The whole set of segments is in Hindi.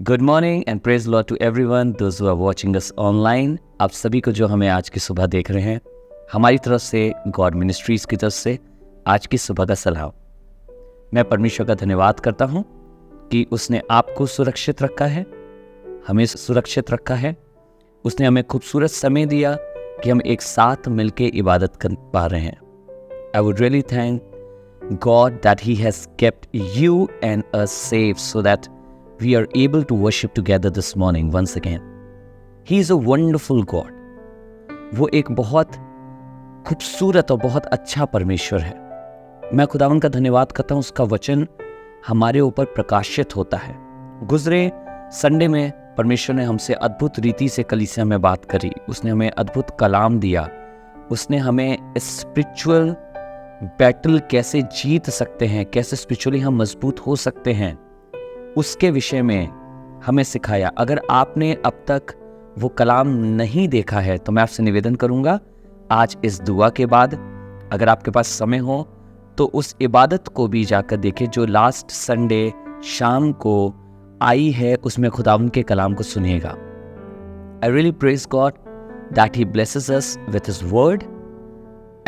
Good morning and praise Lord to everyone those who are watching us online. आप सभी को जो हमें आज की सुबह देख रहे हैं, हमारी तरफ से गॉड मिनिस्ट्रीज की तरफ से आज की सुबह का सलाम। मैं परमेश्वर का धन्यवाद करता हूं कि उसने आपको सुरक्षित रखा है, हमें सुरक्षित रखा है। उसने हमें खूबसूरत समय दिया कि हम एक साथ मिलके इबादत कर पा रहे हैं। I would really thank God that he has kept you and us safe so that we are able to worship together this morning once again. He is a wonderful God. वो एक बहुत खूबसूरत और बहुत अच्छा परमेश्वर है। मैं खुदावन का धन्यवाद करता हूँ, उसका वचन हमारे ऊपर प्रकाशित होता है। गुजरे संडे में परमेश्वर ने हमसे अद्भुत रीति से कलीसिया में बात करी। उसने हमें अद्भुत कलाम दिया। उसने हमें स्पिरिचुअल बैटल कैसे जीत सकते हैं, कैसे स्पिरिचुअली हम मजबूत हो सकते हैं, उसके विषय में हमें सिखाया। अगर आपने अब तक वो कलाम नहीं देखा है तो मैं आपसे निवेदन करूंगा, आज इस दुआ के बाद अगर आपके पास समय हो तो उस इबादत को भी जाकर देखें जो लास्ट संडे शाम को आई है। उसमें खुदावंद के कलाम को सुनिएगा। I really praise God that he blesses us with his word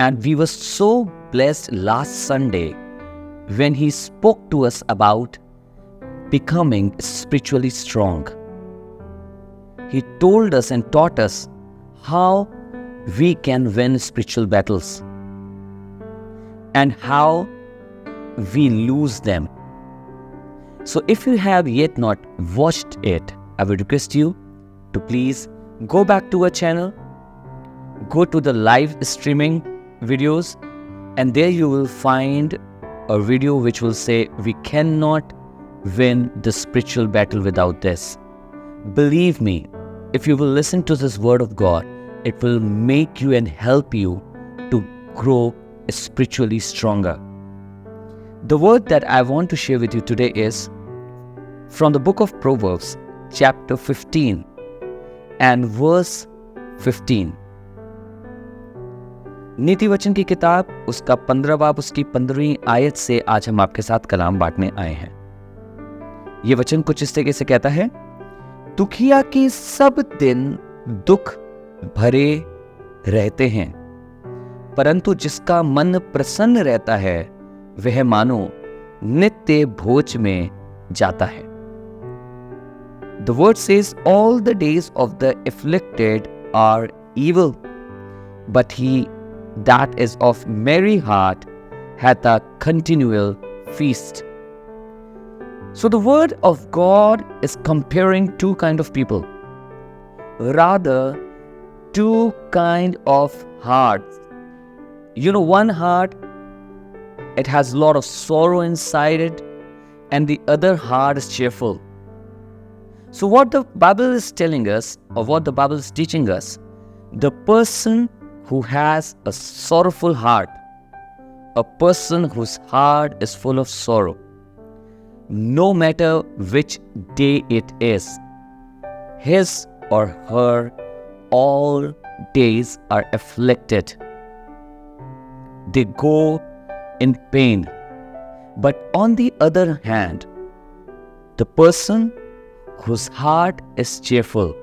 and we were so blessed last Sunday when he spoke to us about becoming spiritually strong. He told us and taught us how we can win spiritual battles and how we lose them. So if you have yet not watched it, I would request you to please go back to our channel, go to the live streaming videos, and there you will find a video which will say we cannot win the spiritual battle without this. Believe me, if you will listen to this word of God, it will make you and help you to grow spiritually stronger. The word that I want to share with you today is from the book of Proverbs, chapter 15 and verse 15. नीति वचन की किताब उसका 15 बाब उसकी 15वीं आयत से आज हम आपके साथ कलाम बांटने आए हैं। ये वचन कुछ इस तरीके से कहता है, दुखिया के सब दिन दुख भरे रहते हैं, परंतु जिसका मन प्रसन्न रहता है वह मानो नित्य भोज में जाता है। The word says all the days of the afflicted are evil, but he that is of merry heart hath a continual feast. So the word of God is comparing two kind of people, rather two kind of hearts. You know, one heart, it has a lot of sorrow inside it, and the other heart is cheerful. So what the Bible is telling us, or what the Bible is teaching us, the person who has a sorrowful heart, a person whose heart is full of sorrow, no matter which day it is, his or her all days are afflicted. They go in pain. But on the other hand, the person whose heart is cheerful,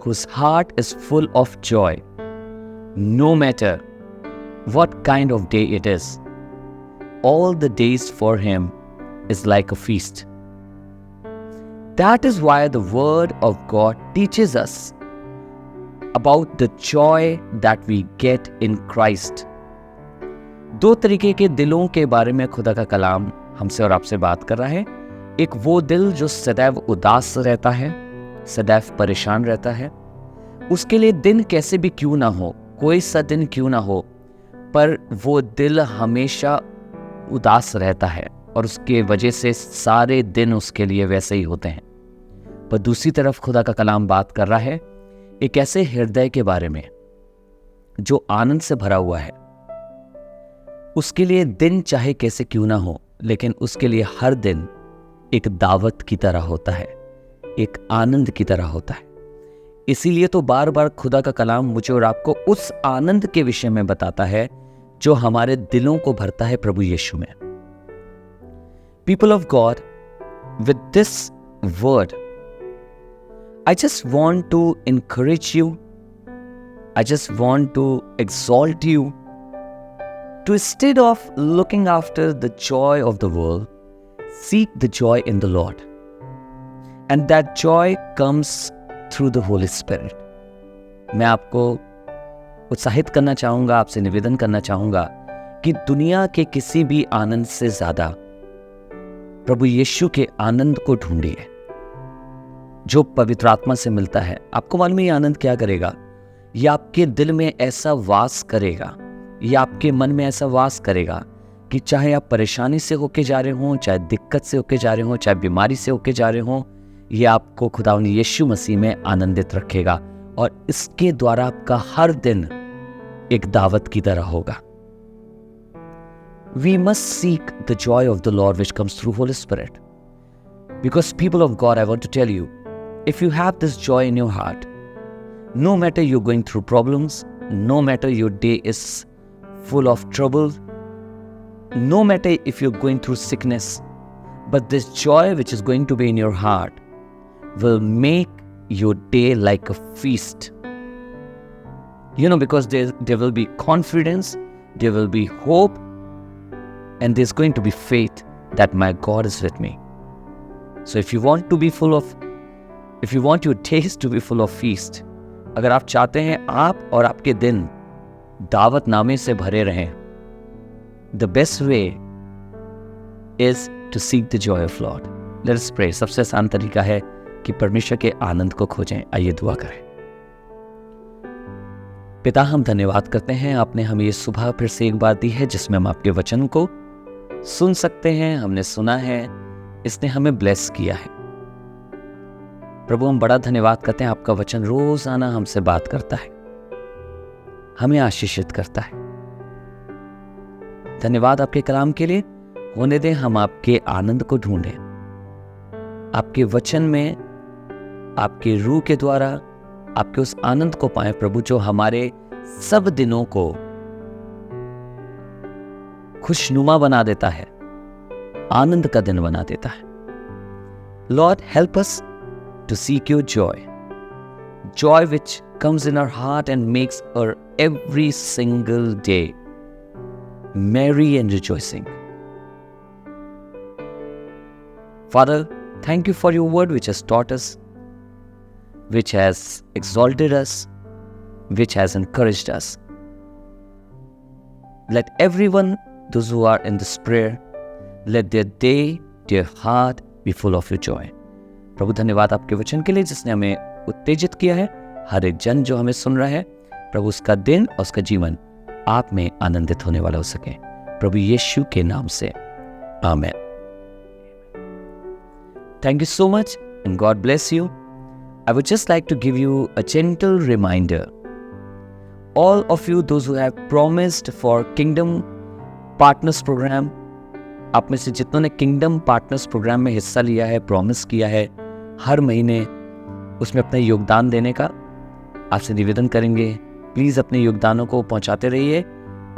whose heart is full of joy, no matter what kind of day it is, all the days for him is like a feast. That is why the word of God teaches us about the joy that we get in Christ. दो तरीके के दिलों के बारे में खुदा का कलाम हमसे और आपसे बात कर रहा है। एक वो दिल जो सदैव उदास रहता है, सदैव परेशान रहता है, उसके लिए दिन कैसे भी क्यों ना हो, कोई सा दिन क्यों ना हो, पर वो दिल हमेशा उदास रहता है और उसके वजह से सारे दिन उसके लिए वैसे ही होते हैं। पर दूसरी तरफ खुदा का कलाम बात कर रहा है एक ऐसे हृदय के बारे में जो आनंद से भरा हुआ है। उसके लिए दिन चाहे कैसे क्यों ना हो, लेकिन उसके लिए हर दिन एक दावत की तरह होता है, एक आनंद की तरह होता है। इसीलिए तो बार बार खुदा का कलाम मुझे और आपको उस आनंद के विषय में बताता है जो हमारे दिलों को भरता है प्रभु यीशु में। People of God, with this word, I just want to encourage you. I just want to exalt you to, instead of looking after the joy of the world, seek the joy in the Lord. And that joy comes through the Holy Spirit. मैं आपको उत्साहित करना चाहूँगा, आपसे निवेदन करना चाहूँगा कि दुनिया के किसी भी आनंद से ज़्यादा प्रभु यीशु के आनंद को ढूंढिए, जो पवित्र आत्मा से मिलता है। आपको मालूम है ये आनंद क्या करेगा? ये आपके दिल में ऐसा वास करेगा, ये आपके मन में ऐसा वास करेगा कि चाहे आप परेशानी से होके जा रहे हों, चाहे दिक्कत से होके जा रहे हों, चाहे बीमारी से होके जा रहे हों, ये आपको खुदावंद यीशु मसीह में आनंदित रखेगा और इसके द्वारा आपका हर दिन एक दावत की तरह होगा। We must seek the joy of the Lord which comes through Holy Spirit. Because people of God, I want to tell you, if you have this joy in your heart, no matter you're going through problems, no matter your day is full of trouble, no matter if you're going through sickness, but this joy which is going to be in your heart will make your day like a feast. Because there will be confidence, there will be hope, and there's going to be faith that my God is with me. So if you want your days to be full of feast, अगर आप चाहते हैं आप और आपके दिन दावत नामे से भरे रहें, the best way is to seek the joy of Lord. Let us pray. सबसे आसान तरीका है कि परमेश्वर के आनंद को खोजें। आइए दुआ करें। पिता, हम धन्यवाद करते हैं, आपने हमें ये सुबह फिर से एक बार दी है जिसमें हम आपके वचन को सुन सकते हैं। हमने सुना है, इसने हमें ब्लेस किया है। प्रभु, हम बड़ा धन्यवाद करते हैं, आपका वचन रोजाना हमसे बात करता है, हमें आशीषित करता है। धन्यवाद आपके कलाम के लिए। होने दें हम आपके आनंद को ढूंढें, आपके वचन में, आपके रूह के द्वारा आपके उस आनंद को पाएं प्रभु, जो हमारे सब दिनों को खुशनुमा बना देता है, आनंद का दिन बना देता है। Lord, help us to seek your joy which comes in our heart and makes our every single day merry and rejoicing. Father, thank you for your word which has taught us, which has exalted us, which has encouraged us. Let everyone, those who are in this prayer, let their day, their heart be full of your joy. प्रभु, धन्यवाद आपके वचन के लिए जिसने हमें उत्तेजित किया है। हर एक जन जो हमें सुन रहा है प्रभु, उसका दिन और उसका जीवन आप में आनंदित होने वाला हो सके, प्रभु यीशु के नाम से, आमीन। Thank you so much and God bless you. I would just like to give you a gentle reminder. All of you, those who have promised for Kingdom Partners Program, आप में से जितनों ने किंगडम पार्टनर्स प्रोग्राम में हिस्सा लिया है, प्रॉमिस किया है हर महीने उसमें अपना योगदान देने का, आपसे निवेदन करेंगे प्लीज़ अपने योगदानों को पहुंचाते रहिए।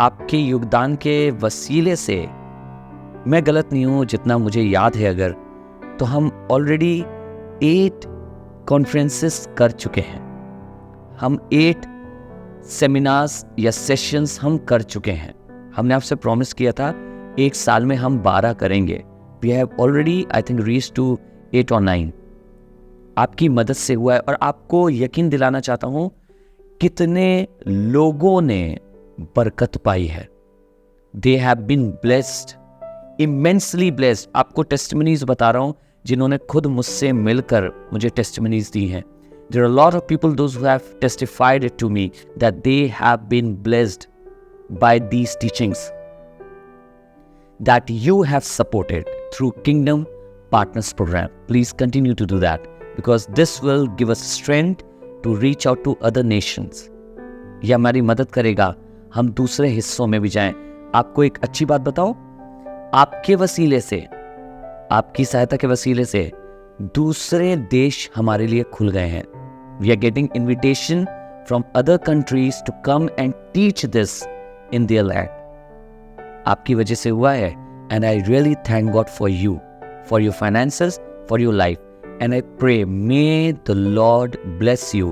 आपके योगदान के वसीले से, मैं गलत नहीं हूँ, जितना मुझे याद है अगर, तो हम ऑलरेडी 8 कॉन्फ्रेंसेस कर चुके हैं, हम 8 सेमिनार्स या सेशंस हम कर चुके हैं। हमने आपसे प्रॉमिस किया था एक साल में हम 12 करेंगे। We have already I think reach to 8 और 9। आपकी मदद से हुआ है और आपको यकीन दिलाना चाहता हूँ कितने लोगों ने बरकत पाई है। They have been blessed, immensely blessed. आपको टेस्टिमनीज बता रहा हूँ जिन्होंने खुद मुझसे मिलकर मुझे टेस्टिमनीज दी हैं। There are a lot of people, those who have testified it to me, that they have been blessed by these teachings that you have supported through Kingdom Partners Program. Please continue to do that because this will give us strength to reach out to other nations. यह हमारी मदद करेगा हम दूसरे हिस्सों में भी जाएं। आपको एक अच्छी बात बताओ, आपके वसीले से, आपकी सहायता के वसीले से दूसरे देश हमारे लिए खुल गए हैं। We are getting invitation from other countries to come and teach this in their land. आपकी वजह से हुआ है and I really thank God for you, for your finances, for your life and I pray, may the Lord bless you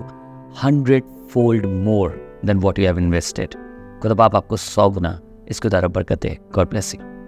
100-fold more than what you have invested. खुदा बाप आपको 100 गुना इसके द्वारा बरकत दे. God bless you.